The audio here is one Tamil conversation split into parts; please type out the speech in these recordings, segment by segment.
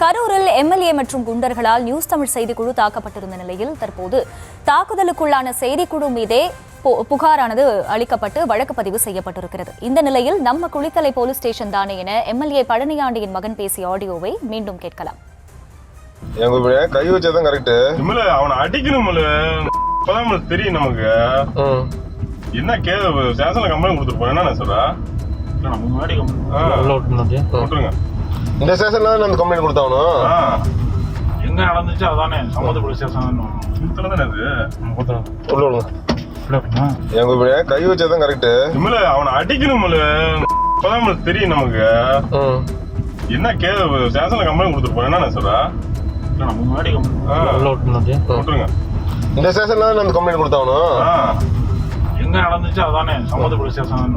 கரூரில் எம்எல்ஏ மற்றும் குண்டர்களால் நியூஸ் தமிழ் செய்திக்குழு தாக்கப்பட்டிருந்த நிலையில் தற்போது தாக்குதலுக்குள்ளான செய்திக்குழு மீதே புகாரானது அளிக்கப்பட்டு வழக்கு பதிவு செய்யப்பட்டிருக்கிறது. இந்த நிலையில் நம்ம குளித்தலை போலீஸ் ஸ்டேஷன் தானே என எம்எல்ஏ பழனியாண்டியின் மகன் பேசிய ஆடியோவை மீண்டும் கேட்கலாம். கை வச்சதான் கரெக்ட். அவனை அடிக்கணும் தெரியும் நமக்கு என்ன ஸ்டேஷன்ல கம்ப்ளைண்ட் கொடுத்துருப்போம். என்ன சொல்றா இந்த ஸ்டேஷன்ல நம்ம கம்ப்ளைண்ட் கொடுத்தாவணும். எங்க நடந்துச்சு அதானே சம்மத போலீஸ் ஸ்டேஷன் கை வச்சதான் கரெக்ட். அவனை அடிக்கணும் தெரியும் நமக்கு என்ன ஸ்டேஷன்ல கம்ப்ளைண்ட் கொடுத்துருப்போம். என்ன சொல்றா இந்த ஸ்டேஷன்ல நம்ம கம்ப்ளைண்ட் கொடுத்தாவணும். எங்க நடந்துச்சு அதானே சம்மத போலீஸ் ஸ்டேஷன்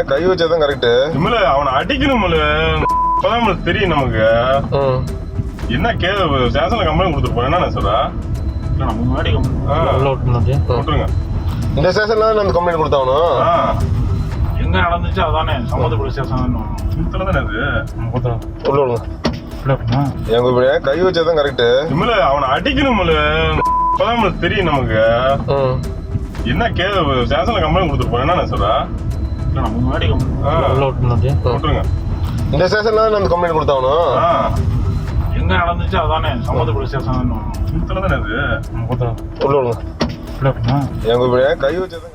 கை வச்சதான் கரெக்ட். அவனை அடிக்கணும் தெரியும் நமக்கு என்ன ஸ்டேஷன்ல கம்ப்ளைண்ட் கொடுத்துருப்போம். என்ன சொல்றா இந்த ஸ்டேஷன்ல நம்ம கம்ப்ளைண்ட் கொடுத்தாவணும். எங்க நடந்துச்சு அதானே சம்மத போலீஸ் ஸ்டேஷன் கை வச்சதான் கரெக்ட். அவனை அடிக்கணும் தெரியும் நமக்கு என்ன ஸ்டேஷன்ல கம்ப்ளைண்ட் கொடுத்துருப்போம். என்ன சொல்றா இந்த ஸ்டேஷன்ல நம்ம கம்ப்ளைண்ட் கொடுத்தாவணும். எங்க நடந்துச்சு அதானே சம்மத போலீஸ் ஸ்டேஷன் கை வச்சதான்.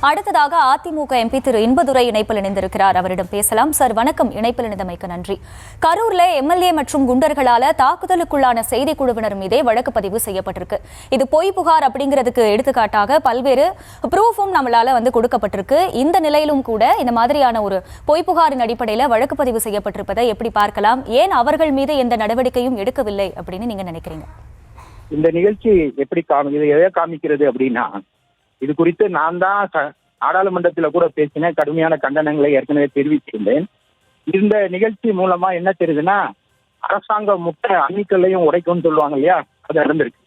அடுத்ததாக அதிமுக எம்பி திரு இன்பதுரை இணைப்பில் இணைந்திருக்கிறார். அவரிடம் பேசலாம். சார் வணக்கம். இணைப்பில் இணைந்தமைக்கு நன்றி. கரூர்ல எம்எல்ஏ மற்றும் குண்டர்களால தாக்குதலுக்குள்ளான செய்திக்குழுவினர் மீதே வழக்கு பதிவு செய்யப்பட்டிருக்கு. இது பொய் புகார் அப்படிங்கிறதுக்கு எடுத்துக்காட்டாக பல்வேறு ப்ரூஃபும் நம்மளால கொடுக்கப்பட்டிருக்கு. இந்த நிலையிலும் கூட இந்த மாதிரியான ஒரு பொய் புகாரின் அடிப்படையில் வழக்கு பதிவு செய்யப்பட்டிருப்பதை எப்படி பார்க்கலாம்? ஏன் அவர்கள் மீது எந்த நடவடிக்கையும் எடுக்கவில்லை அப்படின்னு நீங்க நினைக்கிறீங்க? இந்த நிகழ்ச்சி எப்படி எதை காமிக்கிறது அப்படின்னா, இது குறித்து நான் தான் நாடாளுமன்றத்தில் கூட பேசினேன். கடுமையான கண்டனங்களை ஏற்கனவே தெரிவித்திருந்தேன். இந்த நிகழ்ச்சி மூலமா என்ன தெரியுதுன்னா, அரசாங்கம் முட்டை அம்மிக்கல்லையும் உடைக்கும்னு சொல்லுவாங்க இல்லையா, அது நடந்திருக்கு.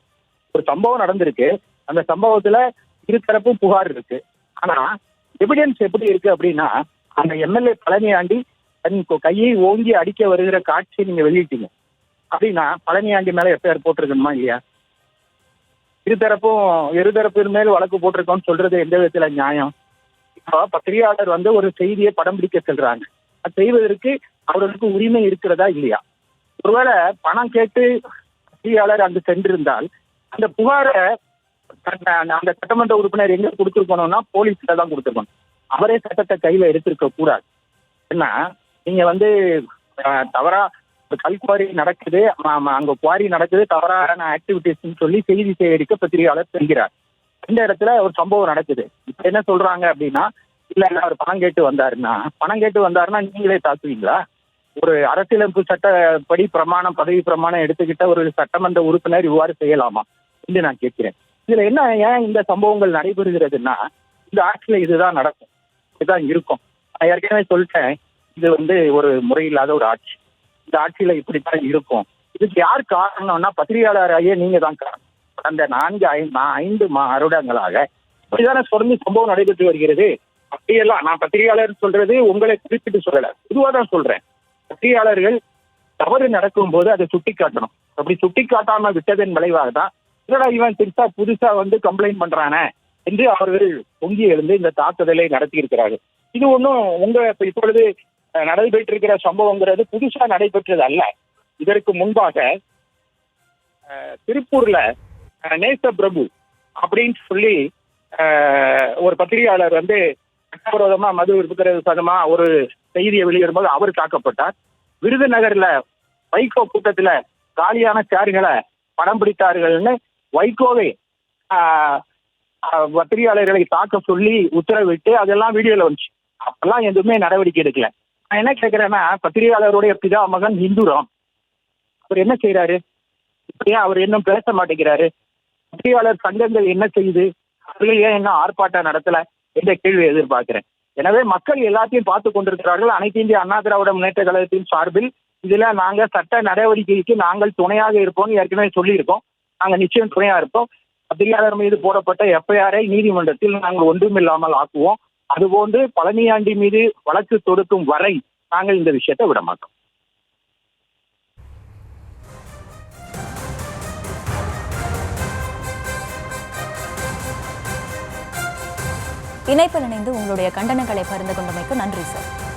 ஒரு சம்பவம் நடந்திருக்கு. அந்த சம்பவத்துல இருதரப்பும் புகார் இருக்கு. ஆனா எவிடன்ஸ் எப்படி இருக்கு அப்படின்னா, அந்த எம்எல்ஏ பழனியாண்டி தன் கையை ஓங்கி அடிக்க வருகிற காட்சியை நீங்க வெளியிட்டீங்க அப்படின்னா பழனியாண்டி மேல எஃப்ஐஆர் போட்டிருக்கணுமா இல்லையா? இருதரப்பின் மேல் வழக்கு போட்டிருக்கோம்னு சொல்றது எந்த விதத்துல நியாயம்? இப்போ பத்திரிகையாளர் ஒரு செய்தியை படம் பிடிக்க செல்றாங்க. அது செய்வதற்கு அவர்களுக்கு உரிமை இருக்கிறதா இல்லையா? ஒருவேளை பணம் கேட்டு பத்திரிகையாளர் அங்கு சென்றிருந்தால் அந்த புகாரை அந்த சட்டமன்ற உறுப்பினர் எங்க கொடுத்துருக்கணும்னா போலீஸ்ல தான் கொடுத்துருக்கணும். அவரே சட்டத்தை கையில எடுத்திருக்க கூடாது. ஏன்னா நீங்க தவறா கல்குவாரி நடக்குது, அங்க குவாரி நடக்குது, தவறான ஆக்டிவிட்டிஸ் சொல்லி செய்தி சேகரிக்க பத்திரிகையாளர் செல்கிறார். இந்த இடத்துல ஒரு சம்பவம் நடக்குது. இப்ப என்ன சொல்றாங்க அப்படின்னா, இல்ல அவர் பணம் கேட்டு வந்தாருன்னா நீங்களே தாக்குவீங்களா? ஒரு அரசியலமைப்பு சட்டப்படி பதவி பிரமாணம் எடுத்துக்கிட்ட ஒரு சட்டமன்ற உறுப்பினர் இவ்வாறு செய்யலாமா என்று நான் கேட்கிறேன். இதுல ஏன் இந்த சம்பவங்கள் நடைபெறுகிறதுன்னா, இந்த ஆட்சியில இதுதான் நடக்கும், இதுதான் இருக்கும். நான் ஏற்கனவே சொல்லிட்டேன், இது ஒரு முறையில்லாத ஒரு ஆட்சி. இந்த ஆட்சியில இப்படித்தான் இருக்கும். இதுக்கு யார் காரணம்னா பத்திரிகையாளராகிய நீங்க தான் காரணம். கடந்த 4-5 வருடங்களாக இப்படிதானே தொடர்ந்து சம்பவம் நடைபெற்று வருகிறது. அப்படியெல்லாம் நான் பத்திரிகையாளர் சொல்றது உங்களை குறிப்பிட்டு சொல்லல, பொதுவாக தான் சொல்றேன். பத்திரிகையாளர்கள் தவறு நடக்கும் போது அதை சுட்டி காட்டணும். அப்படி சுட்டி காட்டாம விட்டதன் விளைவாக தான் இவன் புதுசா கம்ப்ளைண்ட் பண்றானே என்று அவர்கள் பொங்கி எழுந்து இந்த தாக்குதலை நடத்தி இருக்கிறார்கள். இது ஒன்றும் இப்பொழுது நடைபெற்று இருக்கிற சம்பவங்கிறது புதுசா நடைபெற்றது அல்ல. இதற்கு முன்பாக திருப்பூர்ல நேச பிரபு அப்படின்னு சொல்லி ஒரு பத்திரிகையாளர் சட்டவிரோதமா மது விற்பது சதமா ஒரு செய்தியை வெளியிடும்போது அவர் தாக்கப்பட்டார். விருதுநகர்ல வைகோ கூட்டத்துல காலியான சேர்களை படம் பிடித்தார்கள்னு வைகோவை பத்திரிகையாளர்களை தாக்க சொல்லி உத்தரவிட்டு அதெல்லாம் வீடியோல வந்துச்சு. அப்பெல்லாம் எதுவுமே நடவடிக்கை எடுக்கல. நான் என்ன கேட்கிறேன்னா, பத்திரிகையாளருடைய பிதா மகன் இந்துராம் அவர் என்ன செய்யறாரு? இப்படியா அவர் இன்னும் பேச மாட்டேங்கிறாரு? பத்திரிகையாளர் சங்கங்கள் என்ன செய்யுது? அவர்கள் ஏன் என்ன ஆர்ப்பாட்டம் நடத்தல என்ற கேள்வி எதிர்பார்க்கிறேன். எனவே மக்கள் எல்லாத்தையும் பார்த்து கொண்டிருக்கிறார்கள். அனைத்து இந்திய அண்ணா திராவிட முன்னேற்ற கழகத்தின் சார்பில் இதுல நாங்க சட்ட நடவடிக்கைக்கு நாங்கள் துணையாக இருப்போம். ஏற்கனவே சொல்லியிருக்கோம், நாங்க நிச்சயம் துணையா இருப்போம். பத்திரிகையாளர் மீது போடப்பட்ட எஃப்ஐஆரை நீதிமன்றத்தில் நாங்கள் ஒன்றுமில்லாமல் ஆக்குவோம். அதுபோன்று பழனியாண்டி மீது வழக்கு தொடுக்கும் வரை நாங்கள் இந்த விஷயத்தை விட மாட்டோம். இணைப்பில் இணைந்து உங்களுடைய கண்டனங்களை பகிர்ந்து கொண்டமைக்கு நன்றி சார்.